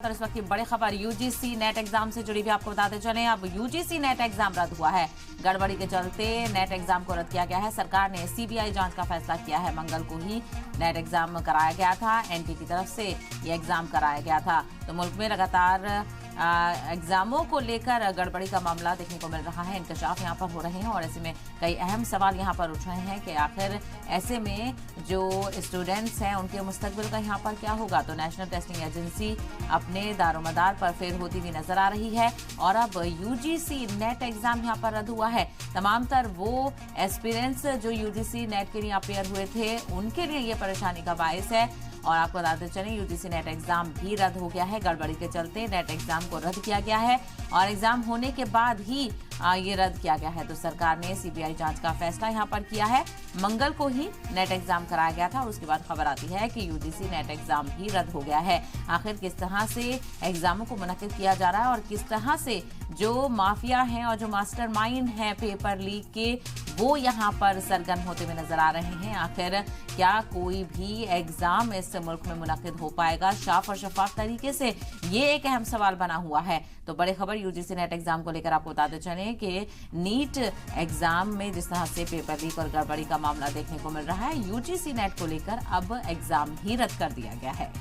और इस वक्त की बड़ी खबर यूजीसी नेट एग्जाम से जुड़ी भी आपको बताते चलें। अब यूजीसी नेट एग्जाम रद्द हुआ है। गड़बड़ी के चलते नेट एग्जाम को रद्द किया गया है। सरकार ने सीबीआई जांच का फैसला किया है। मंगल को ही नेट एग्जाम कराया गया था। एनटी की तरफ से ये एग्जाम कराया गया था। तो मुल्क में लगातार एग्जामों को लेकर गड़बड़ी का मामला देखने को मिल रहा है। इंकशाफ यहाँ पर हो रहे हैं और ऐसे में कई अहम सवाल यहाँ पर उठ रहे हैं कि आखिर ऐसे में जो स्टूडेंट्स हैं उनके मुस्तकबिल का यहाँ पर क्या होगा। तो नेशनल टेस्टिंग एजेंसी अपने दारोमदार पर फेल होती हुई नजर आ रही है और अब यूजीसी नेट एग्जाम यहाँ पर रद्द हुआ है। तमाम तर वो एस्पिरेंट्स जो यूजीसी नेट के लिए अपेयर हुए थे उनके लिए ये परेशानी का बायस है। और आपको बताते चलें यूजीसी नेट एग्जाम भी रद्द हो गया है। गड़बड़ी के चलते नेट एग्जाम को रद्द किया गया है और एग्जाम होने के बाद ही ये रद्द किया गया है। तो सरकार ने सीबीआई जांच का फैसला यहाँ पर किया है। मंगल को ही नेट एग्जाम कराया गया था और उसके बाद खबर आती है कि यूजीसी नेट एग्जाम भी रद्द हो गया है। आखिर किस तरह से एग्जामों को मुनक्किद किया जा रहा है और किस तरह से जो माफिया हैं और जो मास्टरमाइंड हैं पेपर लीक के वो यहाँ पर सरगर्म होते हुए नजर आ रहे हैं। आखिर क्या कोई भी एग्जाम इस मुल्क में मुनक्किद हो पाएगा साफ और शफाफ तरीके से, ये एक अहम सवाल बना हुआ है। तो बड़ी खबर यूजीसी नेट एग्जाम को लेकर आपको बताते चलें कि नीट एग्जाम में जिस तरह से पेपर लीक और गड़बड़ी का मामला देखने को मिल रहा है, यूजीसी नेट को लेकर अब एग्जाम ही रद्द कर दिया गया है।